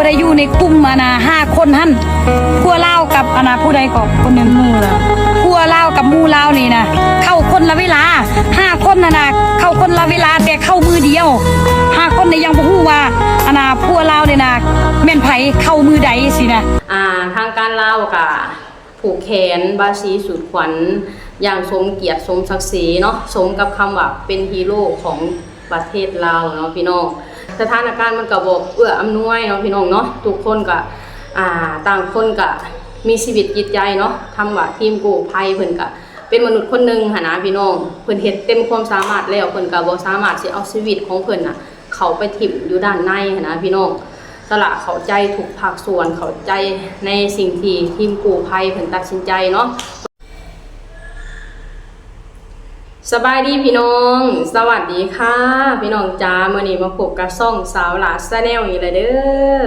บ่ได้อยู่ในกลุ่ม5 คนหั่นพัวลาวกับผู้ใดก็คนหนึงหมู่ล่ะพัวลาวกับหมู่ลาวนี่นะเข้าคนละเวลา5 คนเข้าคนละเวลาแต่เข้ามือเดียว5 คนนี่ยังบ่ฮู้ว่าพัวลาวนี่นะแม่นไผเข้ามือใดสินะทางการลาวก็ผูกแขนบาสีสุดขวัญอย่างสมเกียรติสมศักดิ์ศรีเนาะสมกับคำว่าเป็นฮีโร่ของประเทศลาวเนาะพี่น้องสถานการณ์มันก็บอกเอื้ออำนวยเนาะพี่น้องเนาะทุกคนก็ต่างคนก็มีชีวิตจิตใจเนาะทำว่าทีมกู้ภัยเพิ่นก็เป็นมนุษย์คนหนึ่งหนะพี่น้องเพิ่นเฮ็ดเต็มความสามารถแล้วเพิ่นก็บ่สามารถสิเอาชีวิตของเพิ่นเข้าไปถิ่มอยู่ด้านในนะพี่น้องสละเข้าใจทุกภาคส่วนเข้าใจในสิ่งที่ทีมกู้ภัยเพิ่นตัดสินใจเนาะสบายดีพี่น้องสวัสดีค่ะพี่น้องจ้ามื้อนี้มาพบกับช่องสาวหลาชาแนลอีกแล้วเด้อ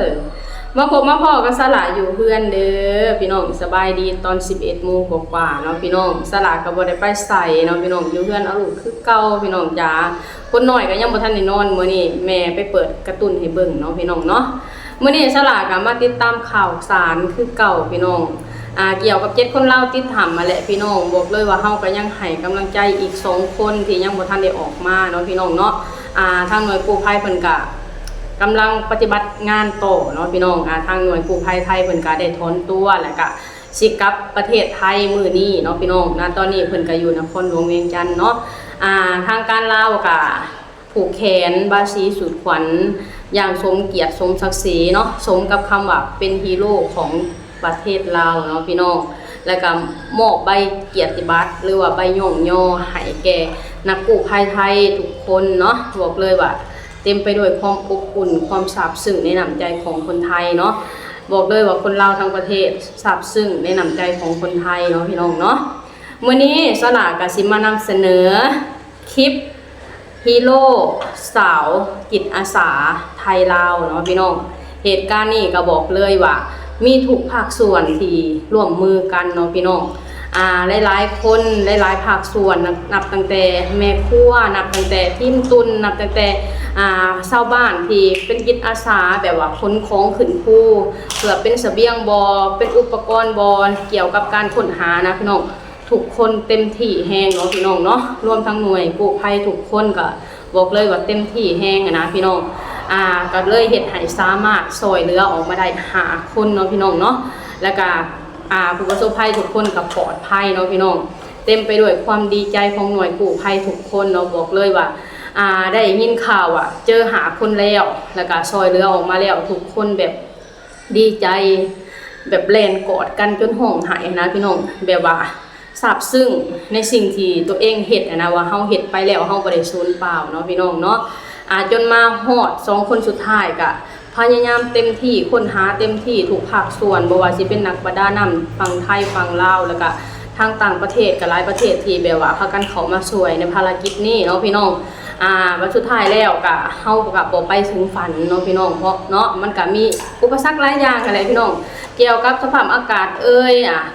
มาพบมาพ่อกับสละอยู่เพื่อนเด้อพี่น้องสบายดีตอน 11 โมงกว่าๆเนาะพี่น้องสละก็บ่ได้ไปใส่เนาะพี่น้องอยู่เพื่อนเอาลูกคือเก่าพี่น้องจ้าคนน้อยก็ยังบ่ทันได้นอนมื้อนี้แม่ไปเปิดการ์ตูนให้เบิ่งเนาะพี่น้องเนาะมื้อนี้สละก็มาติดตามข่าวสารคือเก่าพี่น้องเกี่ยวกับ7 คนเล่าติดถามมาแหละพี่น้องบอกเลยว่าเฮาก็ยังให้กำลังใจอีก2 คนที่ยังบ่ทันได้ออกมาเนาะพี่น้องเนาะทางหน่วยกู้ภัยเพิ่นก็กำลังปฏิบัติงานต่อเนาะพี่น้องทางหน่วยกู้ภัยไทยเพิ่นก็ได้ถอนตัวแล้วก็สิกลับประเทศไทยมื้อนี้เนาะพี่น้องตอนนี้เพิ่นก็อยู่นครหลวงเวียงจันทน์เนาะทางการลาวก็ผูกแขนบาสีสุดขวัญอย่างสมเกียรติสมศักดิ์ศรีเนาะสมกับคำว่าเป็นฮีโร่ของประเทศลาวเนาะพี่น้องแล้วก็มอบใบเกียรติบัตรหรือว่าใบย่องย่อให้แก่นักกู้ภัยไทยทุกคนเนาะบอกเลยว่าเต็มไปด้วยความอบอุ่นความซาบซึ้งในน้ำใจของคนไทยเนาะบอกเลยว่าคนลาวทั้งประเทศซาบซึ้งในน้ำใจของคนไทยเนาะพี่น้องเนาะมื้อนี้สลากก็สิมานำเสนอคลิปฮีโร่สาวจิตอาสาไทยลาวเนาะพี่น้องเหตุการณ์นี้ก็บอกเลยว่ามีทุกภาคส่วนที่ร่วมมือกันเนาะพี่น้องหลายๆคนหลายๆภาคส่วนนับตั้งแต่แม่ครัวนับตั้งแต่ทีมตุนนับตั้งแต่ชาวบ้านที่เป็นจิตอาสาแบบว่าขนของขึ้นภูเพื่อเป็นเสบียงบอเป็นอุปกรณ์บอเกี่ยวกับการค้นหานะพี่น้องทุกคนเต็มที่แฮงเนาะพี่น้องเนาะรวมทั้งหน่วยกู้ภัยทุกคนก็บอกเลยว่าเต็มที่แฮงนะพี่น้องก็เลยเฮ็ดให้สามารถช่วยเหลือออกมาได้5 คนเนาะพี่น้องเนาะแล้วก็ผู้ประสบภัยทุกคนก็ปลอดภัยเนาะพี่น้องเต็มไปด้วยความดีใจของหน่วยกู้ภัยทุกคนเนาะบอกเลยว่าได้ยินข่าวเจอคนแล้วก็ช่วยเหลือออกมาแล้วทุกคนแบบดีใจแบบแลนกอดกันจนห้องไห้นะพี่น้องแบบว่าซาบซึ้งในสิ่งที่ตัวเองเฮ็ดนะว่าเฮาเฮ็ดไปแล้วเฮาบ่ได้สูญเปล่าเนาะพี่น้องเนาะจนมาฮอด2 คนสุดท้ายก็พยายามเต็มที่ค้นหาเต็มที่ทุกภาคส่วนบ่ว่าสิเป็นนักประดาน้ำฝั่งไทยฝั่งลาวแล้วก็ทางต่างประเทศก็หลายประเทศที่แบบว่าพากันเข้ามาช่วยในภารกิจนี้เนาะพี่น้องวันสุดท้ายแล้วก็เฮาก็บ่ไปถึงฝันเนาะพี่น้องเพราะเนาะมันก็มีอุปสรรคหลายอย่างอะไรพี่น้องเกี่ยวกับสภาพอากาศ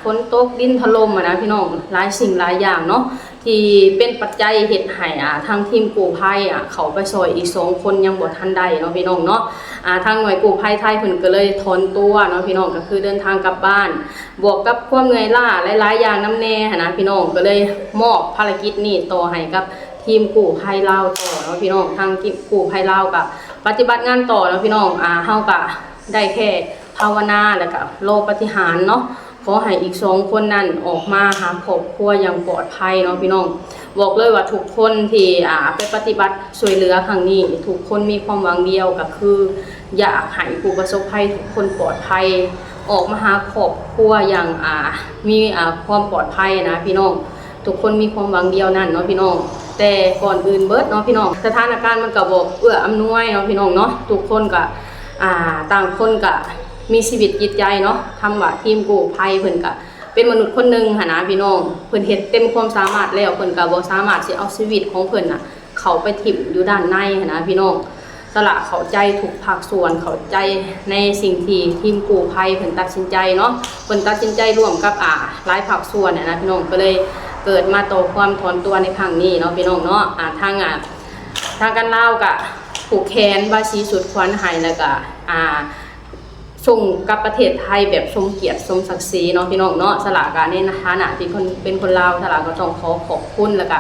ฝนตกดินถล่มนะพี่น้องหลายสิ่งหลายอย่างเนาะที่เป็นปัจจัยเฮ็ดให้ทางทีมกู้ภัยเขาไปช่วยอีก2 คนยังบ่ทันได้เนาะพี่น้องเนาะทางหน่วยกู้ภัยไทยเพิ่นก็เลยถอนตัวเนาะพี่น้องก็คือเดินทางกลับบ้านบวกกับความเหนื่อยล้าหลายๆอย่างน้ำแน่นะพี่น้องก็เลยมอบภารกิจนี้ต่อให้กับทีมกู้ภัยลาวต่อเนาะพี่น้องทางกู้ภัยลาวก็ปฏิบัติงานต่อเนาะพี่น้องเฮาก็ได้แค่ภาวนาแล้วก็รอปฏิหารเนาะขอให้อีก2 คนนั้นออกมาหาครอบครัวอย่างปลอดภัยเนาะพี่น้องบอกเลยว่าทุกคนที่ไปปฏิบัติช่วยเหลือครั้งนี้ทุกคนมีความหวังเดียวก็คืออยากให้ผู้ประสบภัยทุกคนปลอดภัยออกมาหาครอบครัวอย่างมีความปลอดภัยนะพี่น้องทุกคนมีความหวังเดียวนั่นเนาะพี่น้องแต่ก่อนอื่นเบิดเนาะพี่น้องสถานการณ์มันก็บอกเอื้ออำนวยเนาะพี่น้องเนาะทุกคนก็ต่างคนก็มีชีวิตจิตใจเนาะทำว่าทีมกู้ภัยเพิ่นก็เป็นมนุษย์คนหนึ่งนะพี่น้องเพิ่นเฮ็ดเต็มความสามารถแล้วเพิ่นก็บ่สามารถสิเอาชีวิตของเพิ่นเข้าไปถิ่มอยู่ด้านในนะพี่น้องสละเข้าใจทุกภาคส่วนเข้าใจในสิ่งที่ทีมกู้ภัยเพิ่นตัดสินใจเนาะเพิ่นตัดสินใจร่วมกับหลายภาคส่วนนะพี่น้องก็เลยเกิดมาต่อความถอนตัวในครั้งนี้เนาะพี่น้องเนาะทางการลาวก็ผูกแขนบาสีสุดขวัญให้แล้วก็ ส่งกับประเทศไทยแบบสมเกียรติสมศักดิ์ศรีเนาะพี่น้องเนาะสละกาในฐานะที่คนเป็นคนลาวสละก็ต้องขอบคุณแล้วก็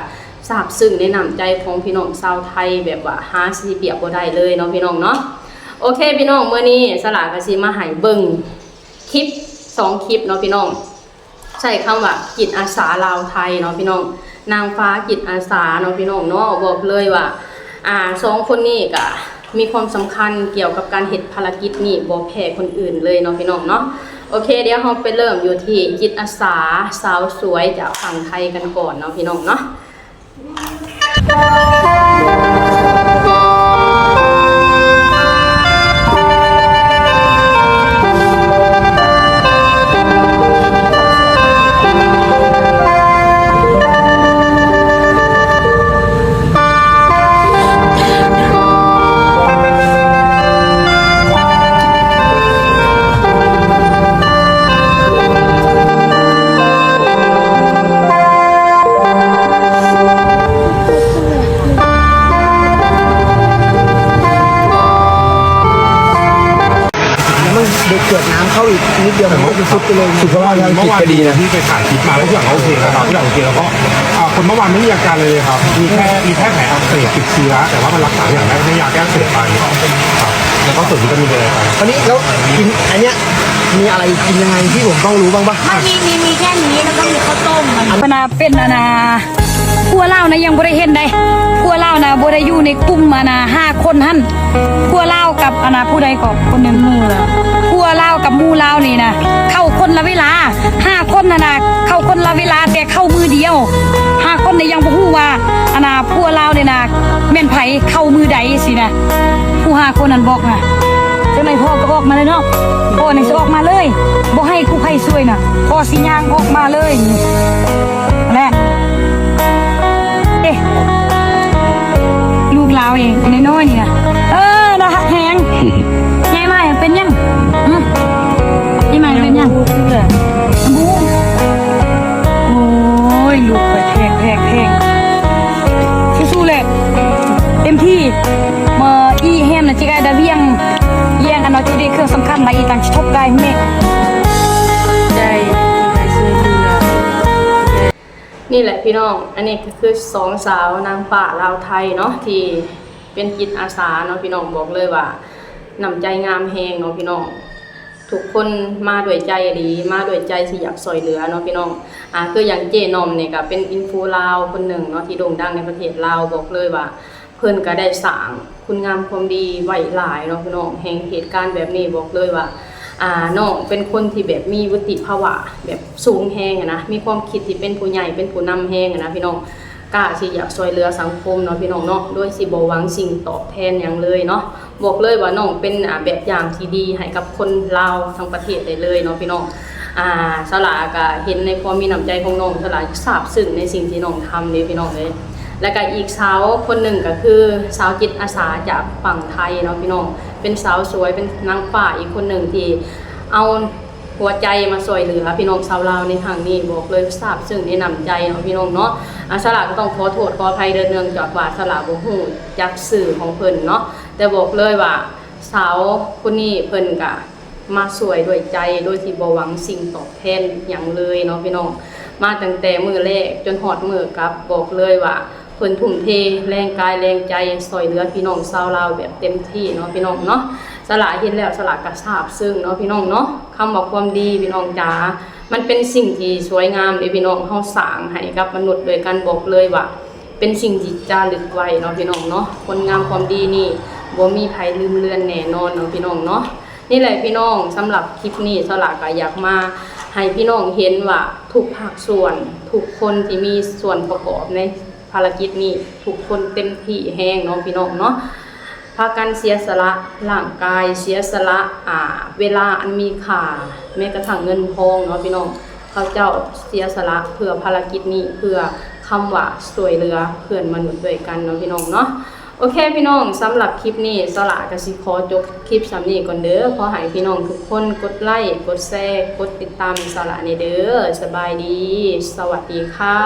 ซาบซึ้งในน้ำใจของพี่น้องชาวไทยแบบว่าหาสิเปรียบบ่ได้เลยเนาะพี่น้องเนาะโอเคพี่น้องมื้อนี้สละก็สิมาให้เบิ่งคลิป2คลิปเนาะพี่น้องใช้คำว่าจิตอาสาลาวไทยเนาะพี่น้องนางฟ้าจิตอาสาเนาะพี่น้องเนาะบอกเลยว่า2คนนี้ก็มีความสำคัญเกี่ยวกับการเฮ็ดภารกิจนี่บ่แพ้คนอื่นเลยเนาะพี่น้องเนาะโอเคเดี๋ยวเราไปเริ่มอยู่ที่จิตอาสาสาวสวยจากฝั่งไทยกันก่อนเนาะพี่น้องเนาะเด็กเกิดน้ำเข้าอีกนิดเดียวมันก็จะซุดไปเลย สุขภาพทางจิตก็ดีนะที่ไปถ่ายคลิปมาทุกอย่างโอเคแล้วครับทุกอย่างโอเคแล้วก็คนเมื่อวานไม่มีอาการเลยครับมีแค่แผลอักเสบติดเชื้อแต่ว่ามันรักษาอย่างแรกให้ยาแก้อักเสบไปครับแล้วก็ส่วนวิตามินเลยครับ ตอนนี้แล้วกินอันเนี้ยมีอะไรกินยังไงที่ผมต้องรู้บ้างปะ มีแค่นี้แล้วก็มีข้าวต้มมันเป็นครัวเล่านะยังบ่ได้เห็นได้ครัวเล่านะบ่ได้อยู่ในกลุ่ม5คนหั่นครัวเล่ากับผู้ใดก็คนหนึงหมู่ละครัวเล่ากับหมู่เล่านี่นะเข้าคนละเวลา5คนเข้าคนละเวลาแต่เข้ามือเดียว5คนนี่ยังบ่ฮู้ว่าครัวเล่านี่นะแม่นไผเข้ามือใดสินะผู้5คนนั้นบอกนะจังได๋พ่อก็ออกมาเลยเนาะพ่อนี่สิออกมาเลยบ่ให้กู้ภัยช่วยน่ะพ่อสิย่างออกมาเลยแหละลูกเราเองน้อยๆนี่นะนะฮักแหงยายใหม่เป็นยังยายใหม่เป็นยังบูโอ้ยลูกไปแพงสู้ๆเลยเต็มที่มาอีแฮมนะจิกายดาเวียงแย่งอันน้อยที่ได้เครื่องสำคัญมาอีต่างชิทบกายแม่ใจไปซื้อเรือนี่แหละพี่น้องอันนี้ก็คือ2สาวนางฟ้าลาวไทยเนาะที่เป็นจิตอาสาเนาะพี่น้องบอกเลยว่าน้ำใจงามแฮงเนาะพี่น้องทุกคนมาด้วยใจดีมาด้วยใจที่อยากช่วยเหลือเนาะพี่น้องคืออย่างเจนอมเนี่ยก็เป็นอินฟูลาวคนหนึ่งเนาะที่โด่งดังในประเทศลาวบอกเลยว่าเพิ่นก็ได้สร้างคุณงามความดีไว้หลายเนาะพี่น้องแห่งเหตุการณ์แบบนี้บอกเลยว่าน้องเป็นคนที่แบบมีวุฒิภาวะแบบสูงแฮงนะมีความคิดที่เป็นผู้ใหญ่เป็นผู้นำแฮงนะพี่น้องกล้าที่อยากช่วยเหลือสังคมเนาะพี่น้องเนาะด้วยสิบ่หวังสิ่งตอบแทนอย่างเลยเนาะบอกเลยว่าน้องเป็นแบบอย่างที่ดีให้กับคนลาวทั้งประเทศได้เลยเนาะพี่น้องสลาก็เห็นในความมีน้ำใจของน้องสลาซาบซึ้งในสิ่งที่น้องทำเลยพี่น้องเลยแล้วก็อีกสาวคนหนึ่งก็คือสาวจิตอาสาจากฝั่งไทยเนาะพี่น้องเป็นสาวสวยเป็นนางฟ้าอีกคนหนึ่งที่เอาหัวใจมาช่วยเหลือพี่น้องชาวลาวในทางนี้บอกเลยซาบซึ้งในน้ำใจเนาะพี่น้องเนาะสลาก็ต้องขอโทษขออภัยเนื่องจากว่าสลาบ่ฮู้จักสื่อของเพิ่นเนาะแต่บอกเลยว่าสาวคนนี้เพิ่นก็มาช่วยด้วยใจโดยที่บ่หวังสิ่งตอบแทนหยังเลยเนาะพี่น้องมาตั้งแต่มื้อแรกจนฮอดมื้อกลับบอกเลยว่าเพิ่นทุ่มเทแรงกายแรงใจช่วยเหลือพี่น้องชาวลาวแบบเต็มที่เนาะพี่น้องเนาะสละเห็นแล้วสละก็ซาบซึ้งเนาะพี่น้องเนาะคำว่าความดีพี่น้องจ๋ามันเป็นสิ่งที่สวยงามเด้พี่น้องเฮาสร้างให้กับมนุษย์โดยการบอกเลยว่าเป็นสิ่งที่จารึกไว้เนาะพี่น้องเนาะคนงามความดีนี่บ่มีไผลืมเลือนแน่นอนเนาะพี่น้องเนาะนี่แหละพี่น้องสำหรับคลิปนี้สละก็อยากมาให้พี่น้องเห็นว่าทุกภาคส่วนทุกคนที่มีส่วนประกอบในภารกิจนี้ทุกคนเต็มที่แห้งเนาะพี่น้องเนาะพากันเสียสละร่างกายเสียสละเวลาอันมีค่าแม้กระทั่งเงินทองเนาะพี่น้องเขาเจ้าเสียสละเพื่อภารกิจนี้เพื่อคำว่าช่วยเหลือเพื่อนมนุษย์ด้วยกันเนาะพี่น้องเนาะโอเคพี่น้องสำหรับคลิปนี้สละก็สิขอจบคลิปสำนี้ก่อนเด้อขอให้พี่น้องทุกคนกดไลค์กดแชร์กดติดตามสละนี่เด้อสบายดีสวัสดีค่ะ